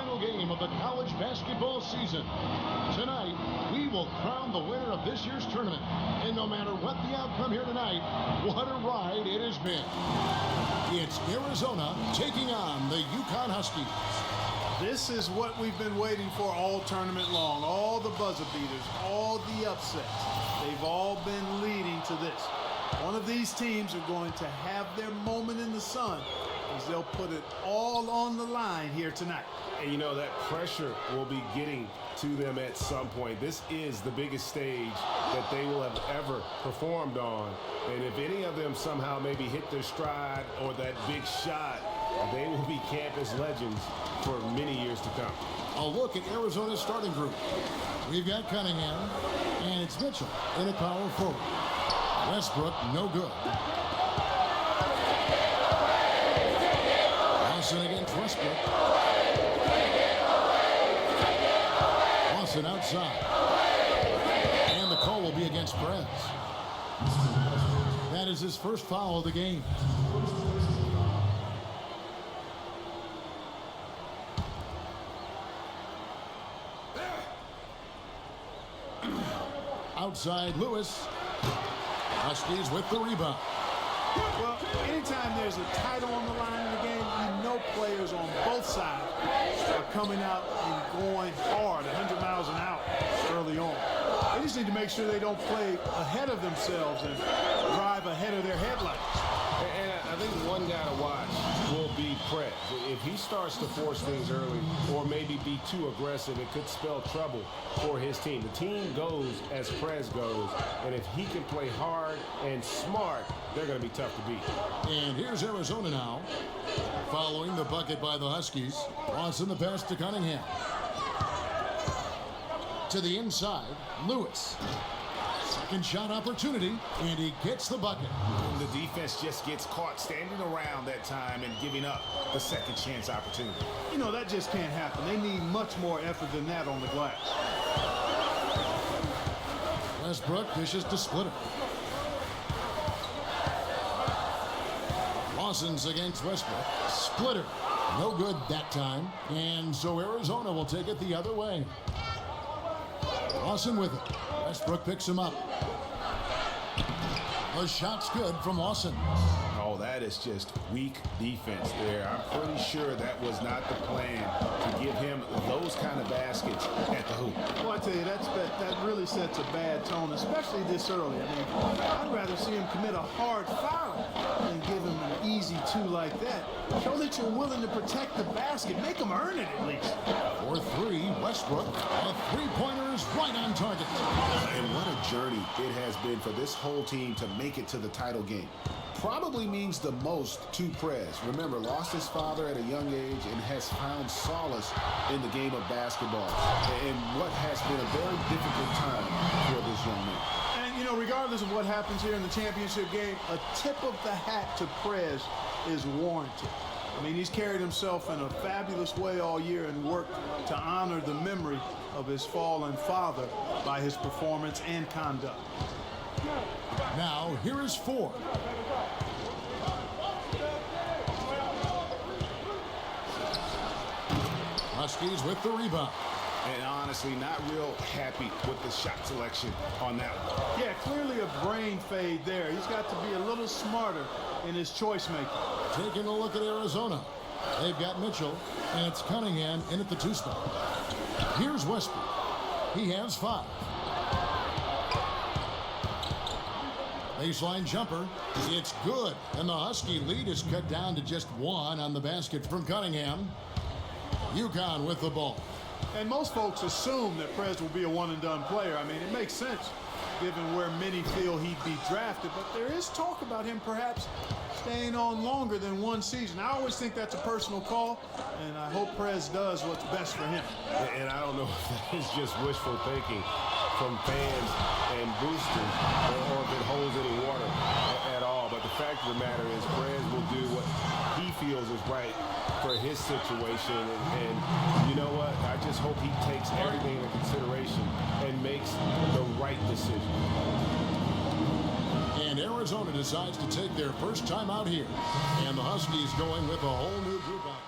final game of the college basketball season. Tonight, we will crown the winner of this year's tournament. And no matter what the outcome here tonight, what a ride it has been. It's Arizona taking on the UConn Huskies. This is what we've been waiting for all tournament long. All the buzzer beaters, all the upsets. They've all been leading to this. One of these teams are going to have their moment in the sun as they'll put it all on the line here tonight. And you know, that pressure will be getting to them at some point. This is the biggest stage that they will have ever performed on. And if any of them somehow maybe hit their stride or that big shot, they will be campus legends for many years to come. A look at Arizona's starting group. We've got Cunningham, and it's Mitchell in a power forward. Westbrook, no good. Lawson against Westbrook. Lawson outside. And the call will be against Perez. That is his first foul of the game. Outside Lewis. Huskies with the rebound. Well, anytime there's a title on the line in the game, you know players on both sides are coming out and going hard, 100 miles an hour early on. They just need to make sure they don't play ahead of themselves and drive ahead of their headlights. And I think one guy to watch will be Prez. If he starts to force things early or maybe be too aggressive, it could spell trouble for his team. The team goes as Prez goes, and if he can play hard and smart, they're going to be tough to beat. And here's Arizona now. Following the bucket by the Huskies. Lawson the pass to Cunningham. To the inside, Lewis. Second shot opportunity, and he gets the bucket. And the defense just gets caught standing around that time and giving up the second chance opportunity. You know, that just can't happen. They need much more effort than that on the glass. Westbrook dishes to Splitter. Lawson's against Westbrook. Splitter, no good that time. And so Arizona will take it the other way. Lawson with it. Westbrook picks him up. The shot's good from Lawson. Oh, that is just weak defense there. I'm pretty sure that was not the plan to give him those kind of baskets at the hoop. Well, I tell you, that really sets a bad tone, especially this early. I mean, I'd rather see him commit a hard foul than give him an easy two like that. Show that you're willing to protect the basket. Make him earn it at least. For three, Westbrook. A three-pointer is right on target. And what a journey it has been for this whole team to make it to the title game. Probably means the most to Prez. Remember, lost his father at a young age and has found solace in the game of basketball. And what has been a very difficult time for this young man. And, you know, regardless of what happens here in the championship game, a tip of the hat to Prez is warranted. I mean, he's carried himself in a fabulous way all year and worked to honor the memory of his fallen father by his performance and conduct. Now, here is four. Huskies with the rebound. And honestly, not real happy with the shot selection on that one. Yeah, clearly a brain fade there. He's got to be a little smarter in his choice making. Taking a look at Arizona. They've got Mitchell, and it's Cunningham in at the two spot. Here's Westbrook. He has 5. Baseline jumper. It's good. And the Husky lead is cut down to just 1 on the basket from Cunningham. UConn with the ball. And most folks assume that Prez will be a one-and-done player. I mean, it makes sense given where many feel he'd be drafted. But there is talk about him perhaps staying on longer than 1 season. I always think that's a personal call, and I hope Prez does what's best for him. And I don't know if that is just wishful thinking from fans and boosters or if it holds any water at all. But the fact of the matter is Prez will do what he feels is right for his situation. And you know what? I just hope he takes everything into consideration and makes the right decision. And Arizona decides to take their first time out here. And the Huskies going with a whole new group out.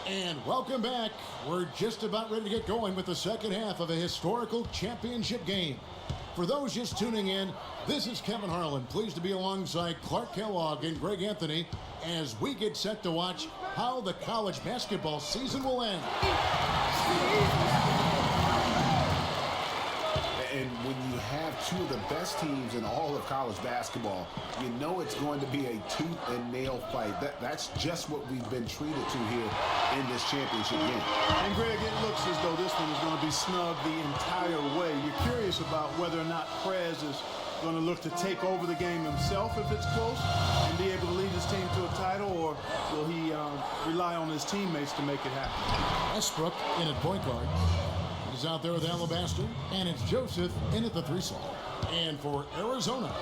And welcome back. We're just about ready to get going with the second half of a historical championship game. For those just tuning in, this is Kevin Harlan, pleased to be alongside Clark Kellogg and Greg Anthony as we get set to watch how the college basketball season will end. And when you have two of the best teams in all of college basketball, you know it's going to be a tooth and nail fight. That's just what we've been treated to here in this championship game. And Greg, it looks as though this one is going to be snug the entire way. You're curious about whether or not Prez is going to look to take over the game himself if it's close and be able to lead his team to a title, or will he rely on his teammates to make it happen? Westbrook in at point guard. He's out there with Alabaster, and it's Joseph in at the 3-slot. And for Arizona,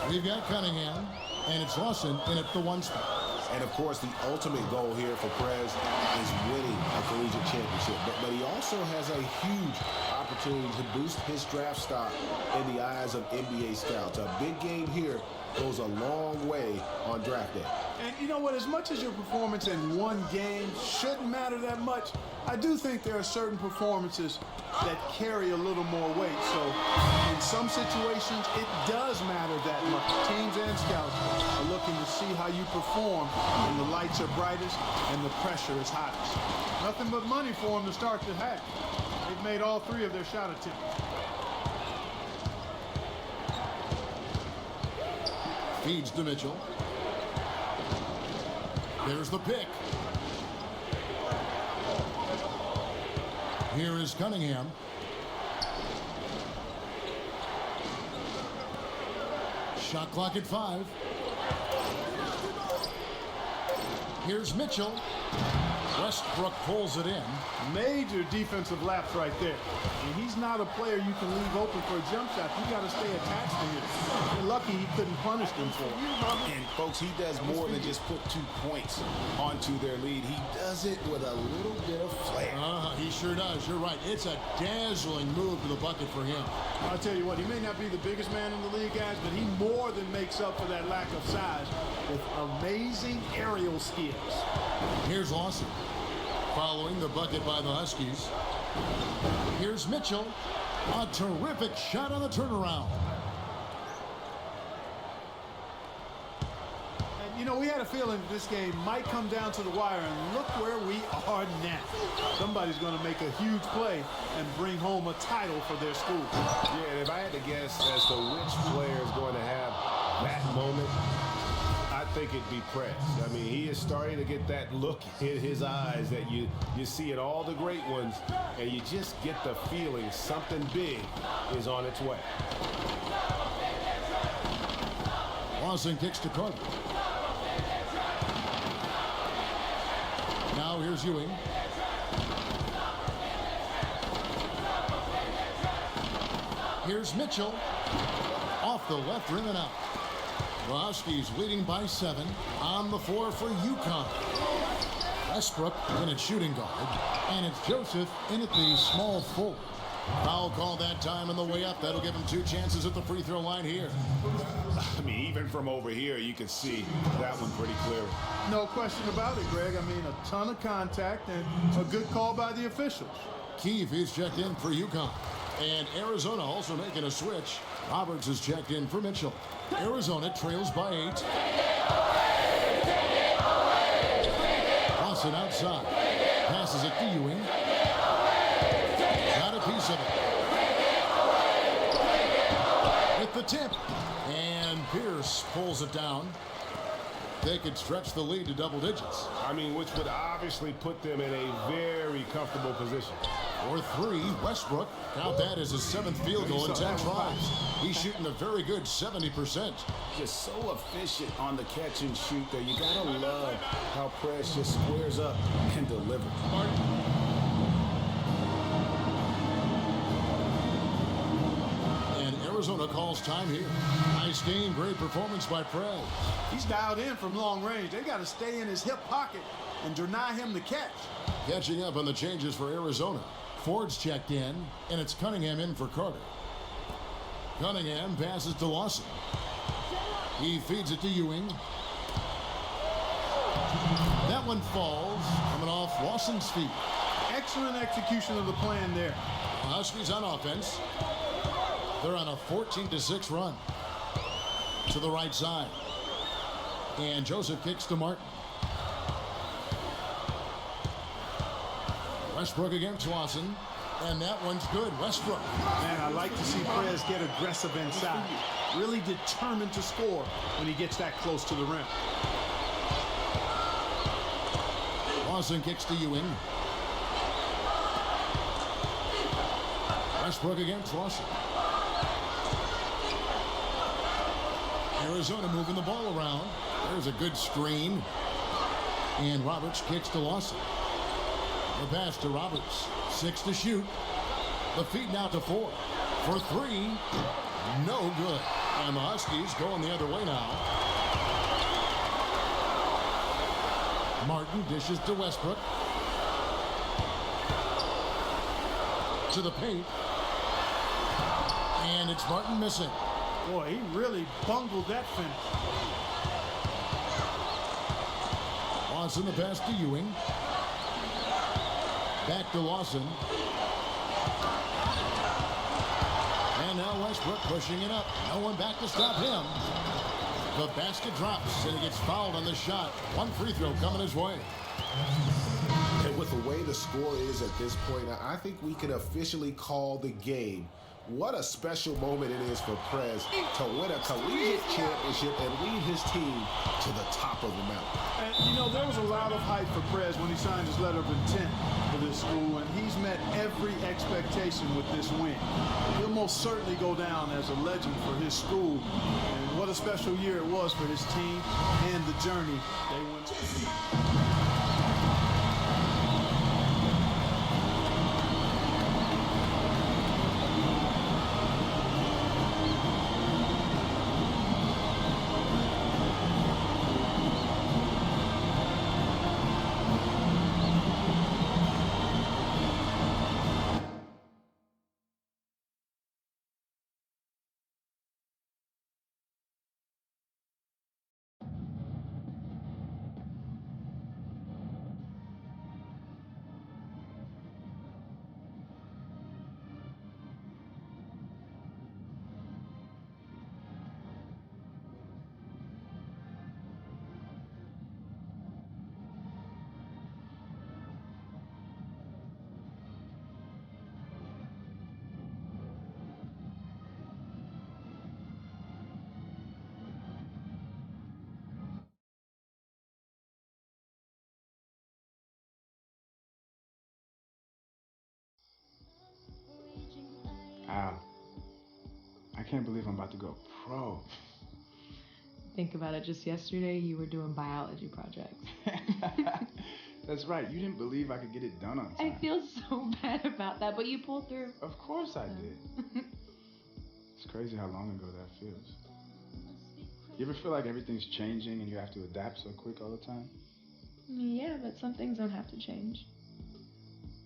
we've got Cunningham, and it's Lawson in at the 1 spot. And, of course, the ultimate goal here for Prez is winning a collegiate championship. But he also has a huge opportunity to boost his draft stock in the eyes of NBA scouts. A big game here goes a long way on draft day. And you know what? As much as your performance in one game shouldn't matter that much, I do think there are certain performances that carry a little more weight. So in some situations, it does matter that much. Teams and scouts are looking to see how you perform when the lights are brightest and the pressure is hottest. Nothing but money for them to start the half. They've made all 3 of their shot attempts. Feeds to Mitchell. There's the pick. Here is Cunningham. Shot clock at 5. Here's Mitchell. Westbrook pulls it in. Major defensive lapse right there. And he's not a player you can leave open for a jump shot. You got to stay attached to him. You're lucky he couldn't punish them for it. And, folks, he does more than just put 2 points onto their lead. He does it with a little bit of flair. He sure does. You're right. It's a dazzling move to the bucket for him. I'll tell you what, he may not be the biggest man in the league, guys, but he more than makes up for that lack of size with amazing aerial skills. Here's Lawson. Following the bucket by the Huskies. Here's Mitchell. A terrific shot on the turnaround. And, you know, we had a feeling this game might come down to the wire, and look where we are now. Somebody's going to make a huge play and bring home a title for their school. Yeah, and if I had to guess as to which player is going to have that moment, I think it'd be Prez. I mean, he is starting to get that look in his eyes that you see at all the great ones, and you just get the feeling something big is on its way. Lawson kicks to Carter. Now here's Ewing. Here's Mitchell. Off the left rim and out. The Huskies leading by 7 on the floor for UConn. Westbrook in at shooting guard, and it's Joseph in at the small forward. Foul call that time on the way up. That'll give him 2 chances at the free throw line here. I mean, even from over here, you can see that one pretty clearly. No question about it, Greg. I mean, a ton of contact and a good call by the officials. Keefe is checked in for UConn. And Arizona also making a switch. Roberts is checked in for Mitchell. Arizona trails by 8. Lawson outside. Passes it to Ewing. Got a piece of it. With the tip. And Pierce pulls it down. They could stretch the lead to double digits. I mean, which would obviously put them in a very comfortable position. For 3, Westbrook. Count that as his 7th field goal in 10 tries. He's shooting a very good 70%. Just so efficient on the catch and shoot there. You got to love how Prez just squares up and delivers. And Arizona calls time here. Nice game, great performance by Prez. He's dialed in from long range. They got to stay in his hip pocket and deny him the catch. Catching up on the changes for Arizona. Ford's checked in, and it's Cunningham in for Carter. Cunningham passes to Lawson. He feeds it to Ewing. That that one falls, coming off Lawson's feet. Excellent execution of the plan there. Huskies on offense. They're on a 14-6 run to the right side. And Joseph kicks to Martin. Westbrook against Lawson. And that one's good. Westbrook. Man, I like to see Prez get aggressive inside. Really determined to score when he gets that close to the rim. Lawson kicks to Ewing. Westbrook against Lawson. Arizona moving the ball around. There's a good screen. And Roberts kicks to Lawson. The pass to Roberts. 6 to shoot. The feed now to 4. For 3. No good. And the Huskies going the other way now. Martin dishes to Westbrook. To the paint. And it's Martin missing. Boy, he really bungled that finish. Lawson the pass to Ewing. Back to Lawson. And now Westbrook pushing it up. No one back to stop him. The basket drops, and he gets fouled on the shot. One free throw coming his way. And with the way the score is at this point, I think we can officially call the game. What a special moment it is for Prez to win a collegiate championship and lead his team to the top of the mountain. And, you know, there was a lot of hype for Prez when he signed his letter of intent for this school, and he's met every expectation with this win. He'll most certainly go down as a legend for his school. And what a special year it was for his team and the journey they went on. Wow. I can't believe I'm about to go pro. Think about it. Just yesterday, you were doing biology projects. That's right. You didn't believe I could get it done on time. I feel so bad about that, but you pulled through. Of course I did. It's crazy how long ago that feels. You ever feel like everything's changing and you have to adapt so quick all the time? Yeah, but some things don't have to change.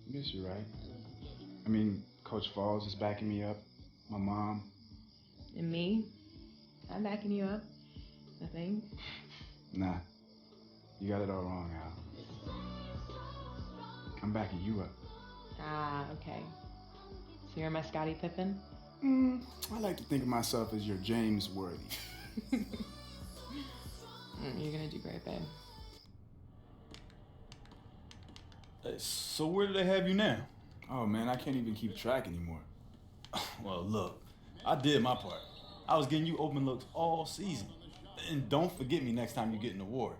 I guess you're right. I mean, Coach Falls is backing me up. My mom. And me? I'm backing you up. I think. Nah. You got it all wrong, Al. I'm backing you up. Ah, okay. So you're my Scottie Pippen? I like to think of myself as your James Worthy. You're gonna do great, babe. So where do they have you now? Oh man, I can't even keep track anymore. Well, look, I did my part. I was getting you open looks all season. And don't forget me next time you get an award.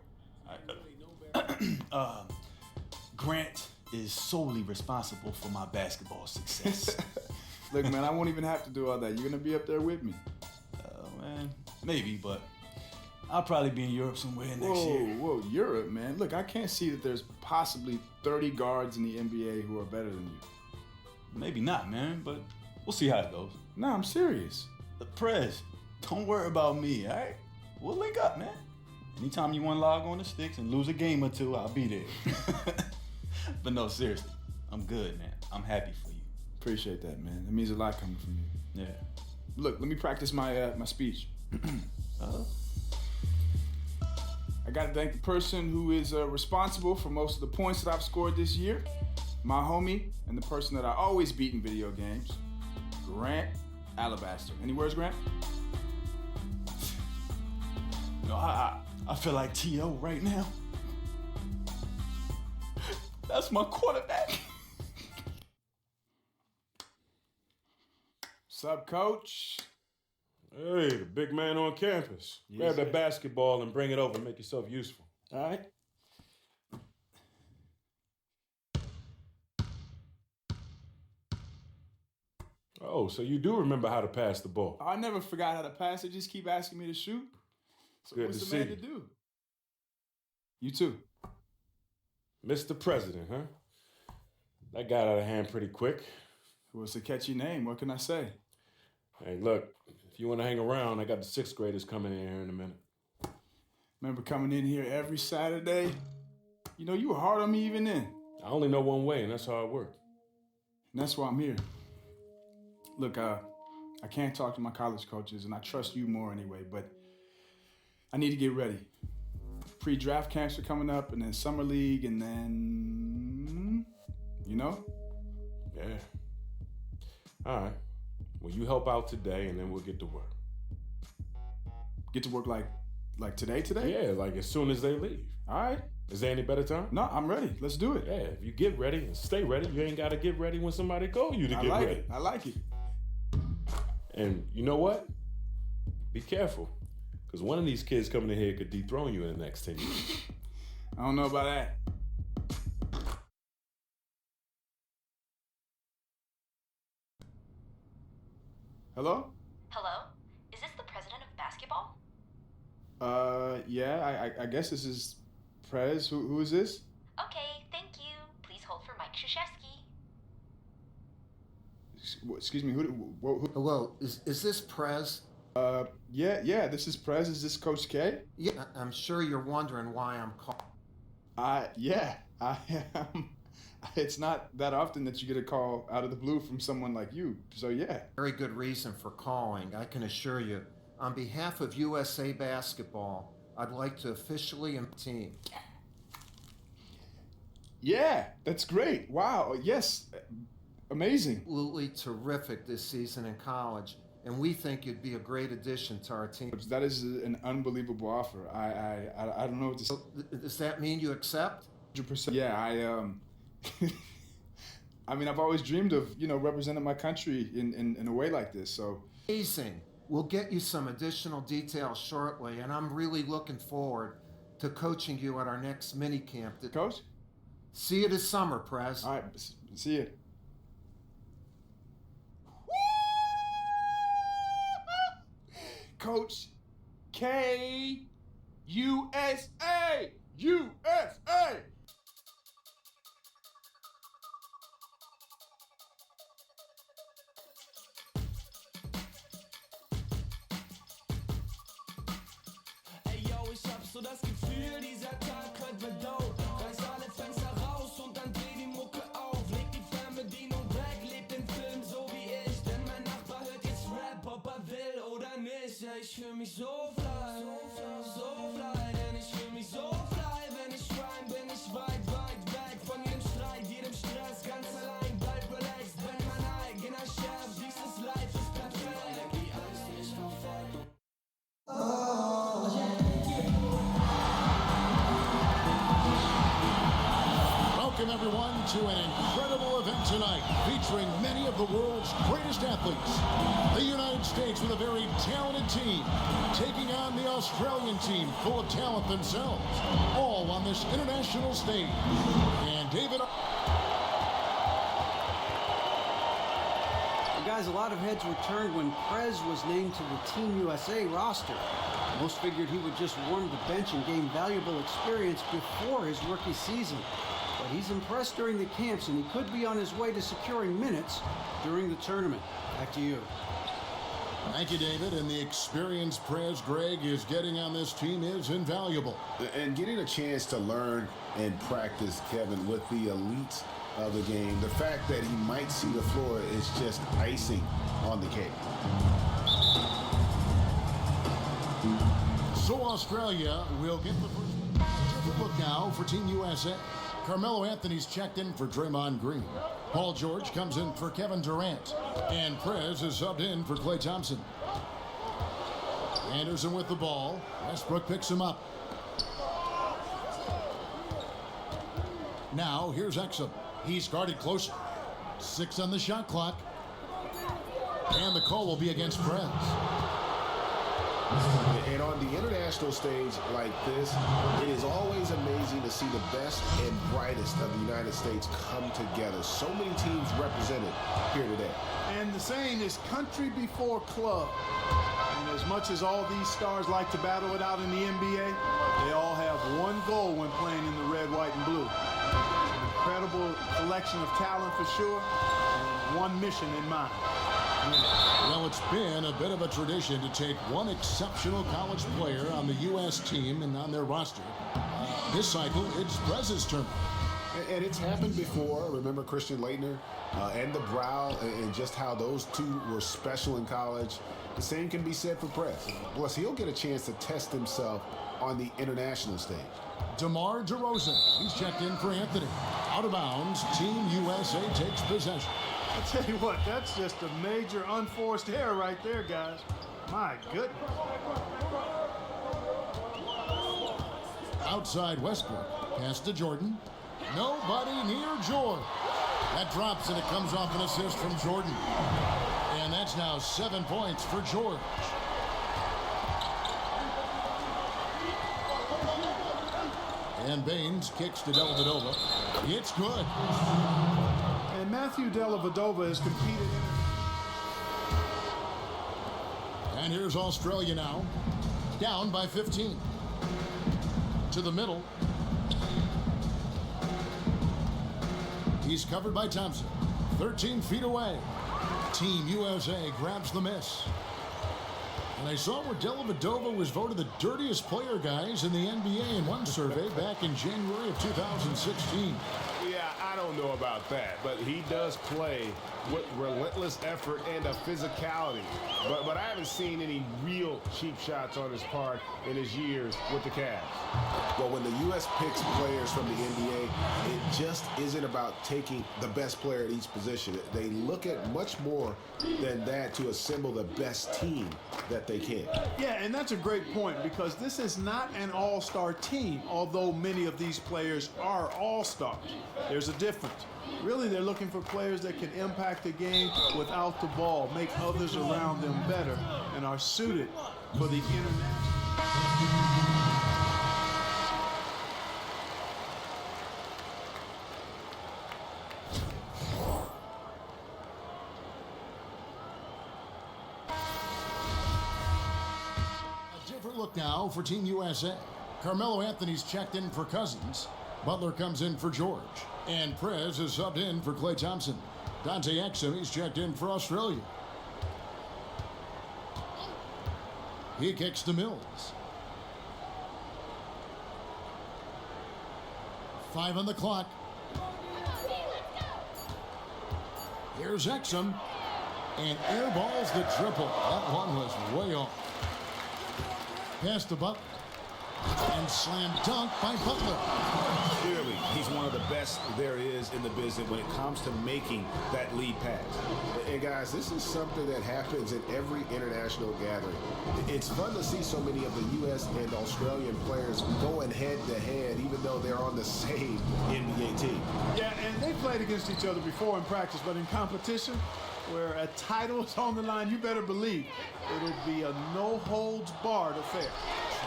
Grant is solely responsible for my basketball success. Look, man, I won't even have to do all that. You're gonna be up there with me. Man, maybe, but I'll probably be in Europe somewhere next year. Whoa, Europe, man. Look, I can't see that there's possibly 30 guards in the NBA who are better than you. Maybe not, man, but we'll see how it goes. No, I'm serious. Prez, don't worry about me, all right? We'll link up, man. Anytime you want to log on the sticks and lose a game or two, I'll be there. But no, seriously, I'm good, man. I'm happy for you. Appreciate that, man. It means a lot coming from you. Yeah. Look, let me practice my my speech. I I got to thank the person who is responsible for most of the points that I've scored this year, my homie, and the person that I always beat in video games, Grant Alabaster. Any words, Grant? No, I feel like T.O. right now. That's my quarterback. What's up, Coach? Hey, the big man on campus. Yes, Grab that sir. basketball and bring it over. Make yourself useful. All right. Oh, so you do remember how to pass the ball. I never forgot how to pass. They just keep asking me to shoot. So Good what's to the see man you. to do? You too. Mr. President, huh? That got out of hand pretty quick. Well, it's a catchy name. What can I say? Hey, look, if you want to hang around, I got the 6th graders coming in here in a minute. Remember coming in here every Saturday? You know, you were hard on me even then. I only know one way, and that's how it works. And that's why I'm here. Look, I can't talk to my college coaches, and I trust you more anyway, but I need to get ready. Pre-draft camps are coming up, and then summer league, and then, you know? Yeah. All right. Well, you help out today, and then we'll get to work. Get to work like today? Yeah, like as soon as they leave. All right. Is there any better time? No, I'm ready. Let's do it. Yeah, if you get ready and stay ready, you ain't got to get ready when somebody call you to I get like ready. it. I like it. And you know what? Be careful, because one of these kids coming in here could dethrone you in the next 10 years. I don't know about that. Hello? Hello? Is this the president of basketball? Yeah, I guess this is Prez. Who is this? Okay, thank you. Please hold for Mike Krzyzewski. Excuse me, who? Hello, is this Prez? Yeah, this is Prez. Is this Coach K? Yeah, I'm sure you're wondering why I'm calling. Yeah, I am. It's not that often that you get a call out of the blue from someone like you, so yeah. Very good reason for calling, I can assure you. On behalf of USA Basketball, I'd like to officially team. Yeah, that's great. Wow, yes, amazing. Absolutely terrific this season in college, and we think you'd be a great addition to our team. That is an unbelievable offer. I don't know what to say. So, does that mean you accept? 100%. Yeah, I mean, I've always dreamed of, representing my country in a way like this, so. Amazing. We'll get you some additional details shortly, and I'm really looking forward to coaching you at our next mini camp. Coach? See you this summer, Prez. All right, see you. Coach K, USA! USA! Ey yo, ich hab so das Gefühl, dieser Tag wird mir dope. Reiß alle Fenster raus und dann dreh die Mucke auf. Leg die Fernbedienung weg, lebt den Film so wie ich. Denn mein Nachbar hört jetzt Rap, ob er will oder nicht. Ja, ich fühl mich so fly, so fly. Denn ich fühl mich so fly, wenn ich rhyme, bin ich weit, weit weg. Von jedem Streit, jedem Stress, ganz allein, bleib relaxed. Bin mein eigener Chef, dieses Life ist perfekt. Die Angst nicht verfolgt. Welcome, everyone, to an incredible event tonight featuring many of the world's greatest athletes. The United States with a very talented team taking on the Australian team full of talent themselves, all on this international stage. And David... Guys, a lot of heads were turned when Prez was named to the Team USA roster. Most figured he would just warm the bench and gain valuable experience before his rookie season. But he's impressed during the camps, and he could be on his way to securing minutes during the tournament. Back to you. Thank you, David. And the experience Prez Greg is getting on this team is invaluable. And getting a chance to learn and practice, Kevin, with the elite of the game, the fact that he might see the floor is just icing on the cake. So Australia will get the first... look now for Team USA. Carmelo Anthony's checked in for Draymond Green. Paul George comes in for Kevin Durant. And Prez is subbed in for Klay Thompson. Anderson with the ball. Westbrook picks him up. Now here's Exum. He's guarded closer. 6 on the shot clock. And the call will be against Prez. And on the international stage like this, it is always amazing to see the best and brightest of the United States come together. So many teams represented here today. And the saying is country before club. And as much as all these stars like to battle it out in the NBA, they all have one goal when playing in the red, white, and blue. An incredible collection of talent for sure, and one mission in mind. Well, it's been a bit of a tradition to take one exceptional college player on the U.S. team and on their roster. This cycle, it's Prez's turn. And it's happened before. Remember Christian Laettner and the Brow, and just how those two were special in college. The same can be said for Prez. Plus, he'll get a chance to test himself on the international stage. DeMar DeRozan, he's checked in for Anthony. Out of bounds, Team USA takes possession. I tell you what, that's just a major unforced error right there, guys. My goodness. Outside Westbrook, pass to Jordan. Nobody near George. That drops and it comes off an assist from Jordan. And that's now 7 points for George. And Baines kicks to Dellavedova. It's good. And Matthew Dellavedova has competed in. And here's Australia now. Down by 15. To the middle. He's covered by Thompson. 13 feet away. Team USA grabs the miss. And I saw where Dellavedova was voted the dirtiest player, guys, in the NBA in one survey back in January of 2016. Yeah, I don't know about that, but he does play with relentless effort and a physicality. But I haven't seen any real cheap shots on his part in his years with the Cavs. Well, when the U.S. picks players from the NBA, it just isn't about taking the best player at each position. They look at much more than that to assemble the best team that they can. Yeah, and that's a great point because this is not an all-star team, although many of these players are all-stars. There's a difference. Really, they're looking for players that can impact the game without the ball, make others around them better, and are suited for the international. Look now for Team USA. Carmelo Anthony's checked in for Cousins. Butler comes in for George. And Prez is subbed in for Klay Thompson. Dante Exum, he's checked in for Australia. He kicks to Mills. 5 on the clock. Here's Exum. And airballs the triple. That one was way off. Pass to Butler. And slam dunk by Butler. Clearly, he's one of the best there is in the business when it comes to making that lead pass. And guys, this is something that happens in every international gathering. It's fun to see so many of the U.S. and Australian players going head-to-head, even though they're on the same NBA team. Yeah, and they played against each other before in practice, but in competition, where a title is on the line, you better believe it'll be a no-holds-barred affair.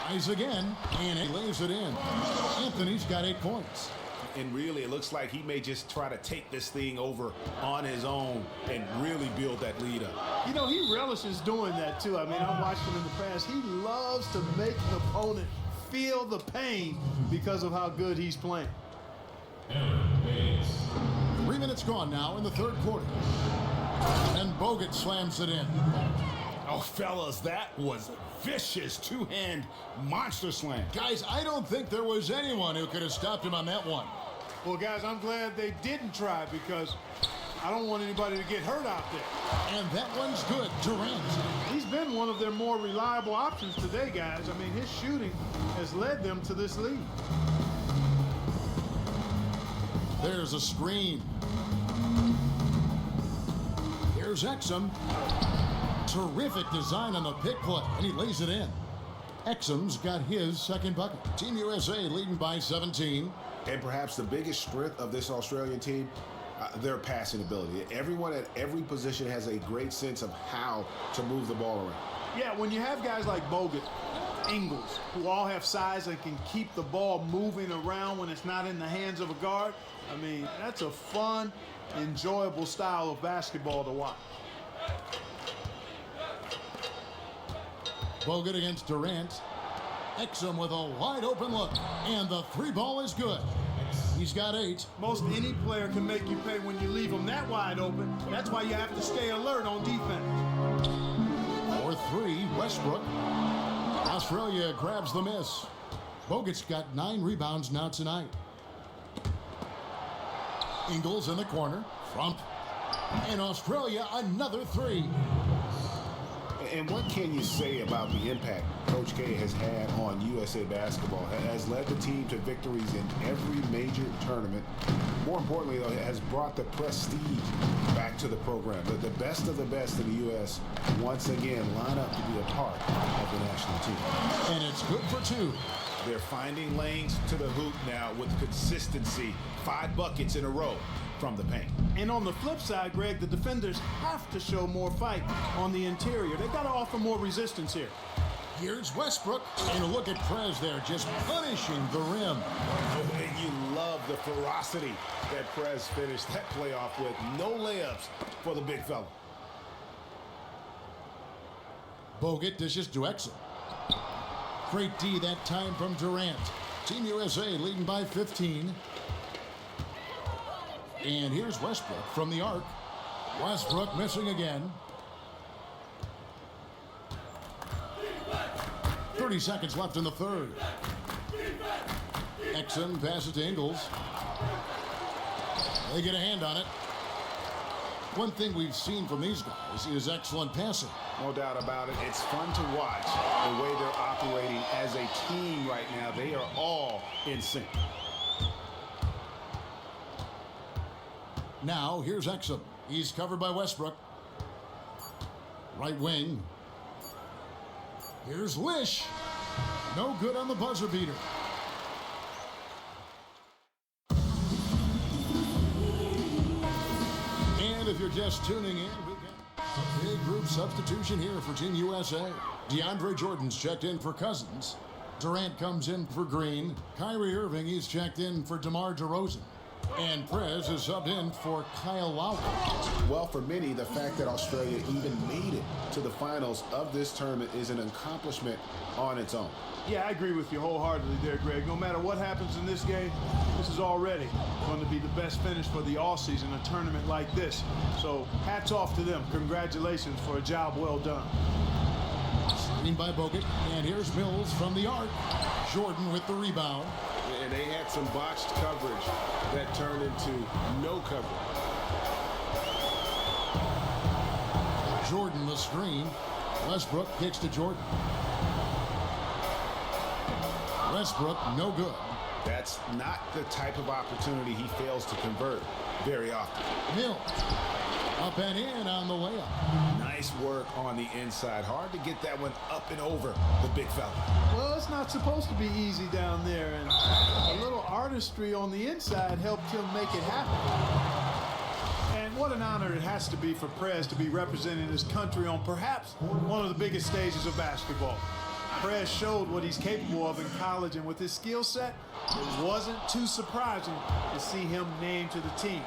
Tries again, and he lays it in. Anthony's got 8 points. And really, it looks like he may just try to take this thing over on his own and really build that lead up. You know, he relishes doing that, too. I mean, I've watched him in the past. He loves to make an opponent feel the pain because of how good he's playing. 3 minutes gone now in the third quarter. And Bogut slams it in. Oh, fellas, that was a vicious two-hand monster slam. Guys, I don't think there was anyone who could have stopped him on that one. Well, guys, I'm glad they didn't try because I don't want anybody to get hurt out there. And that one's good. Durant. He's been one of their more reliable options today, guys. I mean, his shooting has led them to this lead. There's a screen. Here's Exum. Terrific design on the pick play, and he lays it in. Exum's got his second bucket. Team USA leading by 17. And perhaps the biggest strength of this Australian team, their passing ability. Everyone at every position has a great sense of how to move the ball around. Yeah, when you have guys like Bogut, Ingles, who all have size and can keep the ball moving around when it's not in the hands of a guard, I mean, that's a fun, enjoyable style of basketball to watch. Bogut against Durant. Exum with a wide open look, and the three ball is good. He's got 8. Most any player can make you pay when you leave them that wide open. That's why you have to stay alert on defense. For 3, Westbrook. Australia grabs the miss. Bogut's got 9 rebounds now tonight. Ingles in the corner. Frump. And Australia another 3. And what can you say about the impact Coach K has had on USA basketball? Has led the team to victories in every major tournament. More importantly, though, has brought the prestige back to the program. The best of the best in the U.S. once again line up to be a part of the national team. And it's good for 2. They're finding lanes to the hoop now with consistency. 5 buckets in a row from the paint. And on the flip side, Greg, the defenders have to show more fight on the interior. They've got to offer more resistance here. Here's Westbrook, and a look at Prez there, just punishing the rim. And you love the ferocity that Prez finished that playoff with. No layups for the big fella. Bogut dishes to Exum. Great D that time from Durant. Team USA leading by 15. And here's Westbrook from the arc. Westbrook missing again. 30 seconds left in the third. Exum passes to Ingles. They get a hand on it. One thing we've seen from these guys is excellent passing. No doubt about it. It's fun to watch the way they're operating as a team right now. They are all in sync. Now, here's Exum. He's covered by Westbrook. Right wing. Here's Wish. No good on the buzzer beater. And if you're just tuning in, we've got a big group substitution here for Team USA. DeAndre Jordan's checked in for Cousins. Durant comes in for Green. Kyrie Irving, he's checked in for DeMar DeRozan. And Prez is subbed in for Kyle Lowry. Well, for many, the fact that Australia even made it to the finals of this tournament is an accomplishment on its own. Yeah, I agree with you wholeheartedly there, Greg. No matter what happens in this game, this is already going to be the best finish for the all-season, a tournament like this. So hats off to them. Congratulations for a job well done. Screen by Bogut, and here's Mills from the arc. Jordan with the rebound. And they had some botched coverage that turned into no coverage. Jordan the screen. Westbrook kicks to Jordan. Westbrook, no good. That's not the type of opportunity he fails to convert very often. Mills, up and in on the layup. Nice work on the inside. Hard to get that one up and over the big fella. Well, it's not supposed to be easy down there, and a little artistry on the inside helped him make it happen. And what an honor it has to be for Prez to be representing his country on perhaps one of the biggest stages of basketball. Prez showed what he's capable of in college, and with his skill set, it wasn't too surprising to see him named to the team.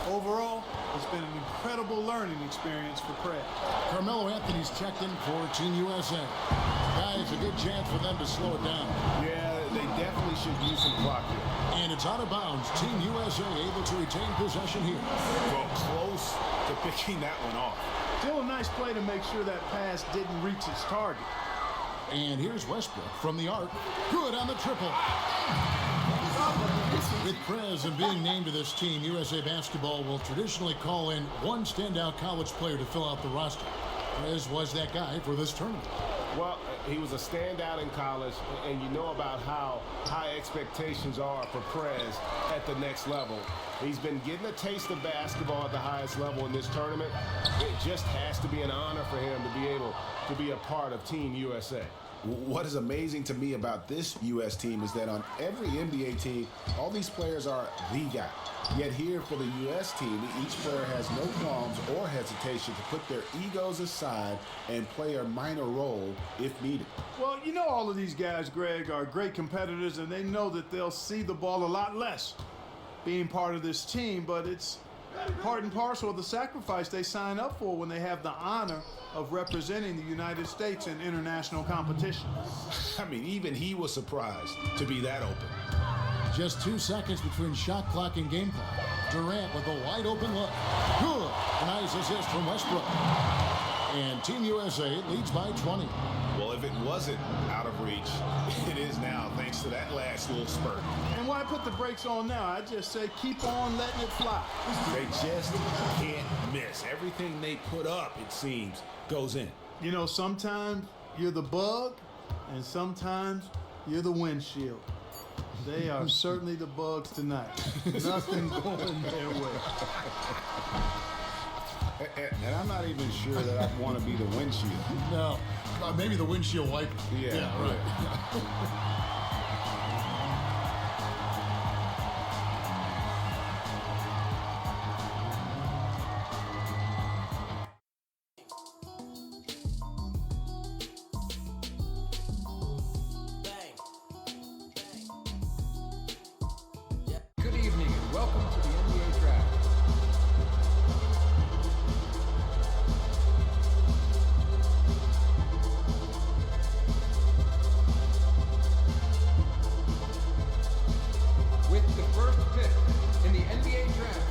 Overall, it's been an incredible learning experience for Prez. Carmelo Anthony's checked in for Team USA. Guys, a good chance for them to slow it down. Yeah, they definitely should use some clock here. And it's out of bounds. Team USA able to retain possession here. Well, close to picking that one off. Still a nice play to make sure that pass didn't reach its target. And here's Westbrook from the arc. Good on the triple. With Prez and being named to this team, USA Basketball will traditionally call in one standout college player to fill out the roster. Prez was that guy for this tournament. Well, he was a standout in college, and you know about how high expectations are for Prez at the next level. He's been getting a taste of basketball at the highest level in this tournament. It just has to be an honor for him to be able to be a part of Team USA. What is amazing to me about this U.S. team is that on every NBA team, all these players are the guy. Yet here for the U.S. team, each player has no qualms or hesitation to put their egos aside and play a minor role if needed. Well, you know all of these guys, Greg, are great competitors, and they know that they'll see the ball a lot less being part of this team, but it's part and parcel of the sacrifice they sign up for when they have the honor of representing the United States in international competition. I mean, even he was surprised to be that open. Just 2 seconds between shot clock and game clock. Durant with a wide open look. Good. Nice assist from Westbrook. And Team USA leads by 20. Well, if it wasn't out of reach, it is now thanks to that last little spurt. And why put the brakes on now? I just say keep on letting it fly. They just can't miss. Everything they put up, it seems, goes in. You know, sometimes you're the bug, and sometimes you're the windshield. They are certainly the bugs tonight. Nothing going their way. And I'm not even sure that I want to be the windshield. No, maybe the windshield wiper. Yeah, right. Good evening and welcome to the NBA Draft. With the first pick in the NBA Draft,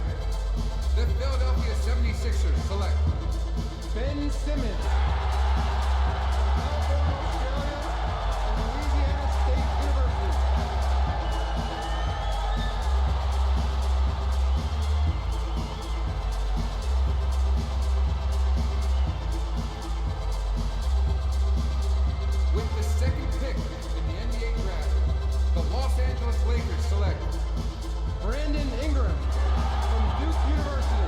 the Philadelphia 76ers select Ben Simmons, Melbourne, Australia, and Louisiana State University. With the second pick in the NBA Draft, the Los Angeles Lakers select Brandon Ingram from Duke University.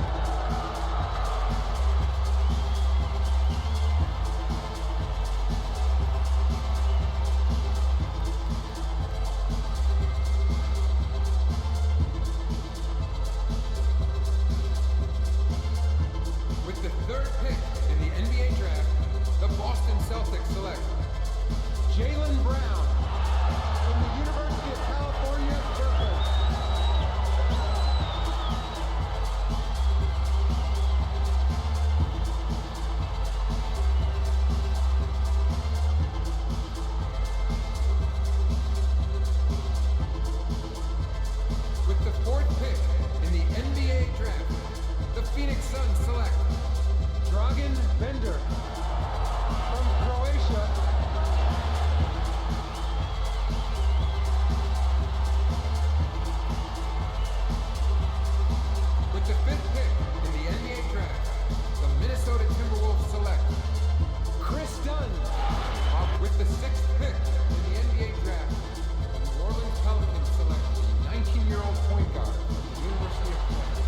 With the third pick in the NBA Draft, the Boston Celtics select Jaylen Brown from the University of California, Berkeley. With the fourth pick in the NBA Draft, the Phoenix Suns select Dragan Bender from Croatia. With the fifth pick in the NBA Draft, the Minnesota Timberwolves select Chris Dunn. With the sixth pick in the NBA Draft, the New Orleans Pelicans select the 19-year-old point guard from the University of Florida.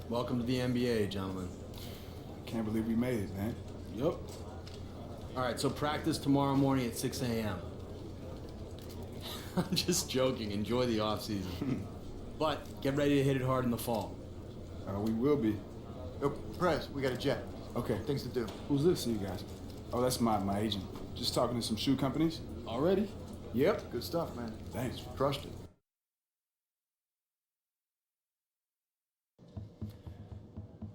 Welcome to the NBA, gentlemen. Can't believe we made it, man. Yep. All right, so practice tomorrow morning at 6 a.m. I'm just joking. Enjoy the off season. But get ready to hit it hard in the fall. We will be. Yo, Prez, we got a jet. Okay. Things to do. Who's this, you guys? Oh, that's my agent. Just talking to some shoe companies. Already? Yep. Good stuff, man. Thanks. Crushed it.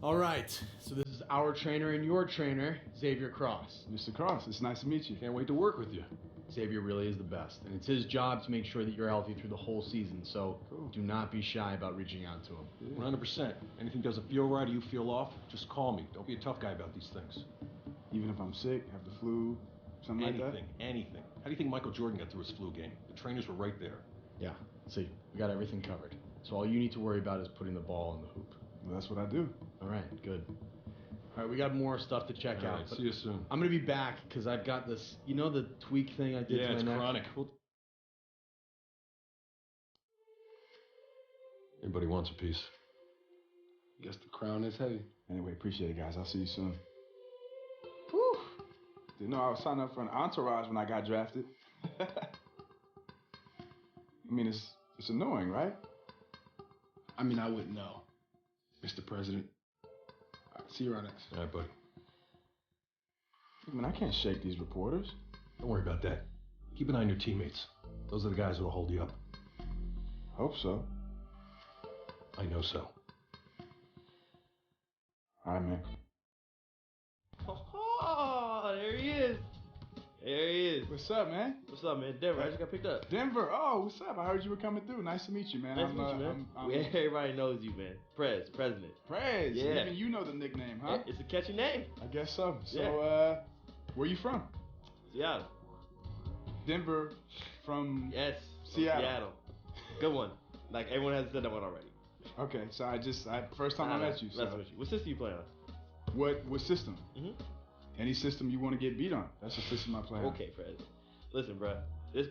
All right, so this is our trainer and your trainer, Xavier Cross. Mr. Cross, it's nice to meet you. Can't wait to work with you. Xavier really is the best, and it's his job to make sure that you're healthy through the whole season, so do not be shy about reaching out to him. 100%. Anything doesn't feel right or you feel off, just call me. Don't be a tough guy about these things. Even if I'm sick, have the flu, something like that? Anything. How do you think Michael Jordan got through his flu game? The trainers were right there. Yeah, see, we got everything covered. So all you need to worry about is putting the ball in the hoop. Well, that's what I do. All right, good. All right, we got more stuff to check out. Right, see you soon. I'm going to be back because I've got this, you know the tweak thing I did to my neck? Yeah, it's chronic. Anybody wants a piece? Guess the crown is heavy. Anyway, appreciate it, guys. I'll see you soon. Whew. Didn't know I was signing up for an entourage when I got drafted. I mean, it's annoying, right? I mean, I wouldn't know, Mr. President. All right, see you around next. All right, buddy. I mean, I can't shake these reporters. Don't worry about that. Keep an eye on your teammates. Those are the guys who will hold you up. Hope so. I know so. All right, man. Oh, there he is. There he is. What's up, man? What's up, man? Denver, I just got picked up. Denver. Oh, what's up? I heard you were coming through. Nice to meet you, man. Nice to meet you, man. Everybody knows you, man. President. Prez. Yeah. Even you know the nickname, huh? It's a catchy name. I guess so. So, Yeah. Where you from? Seattle. Denver from Yes. Seattle. Good one. Like, everyone has said that one already. Okay, so first time I met you. So. What system you play on? What system? Mm-hmm. Any system you want to get beat on. That's the system I play on. Okay, Fred. Listen, bro. This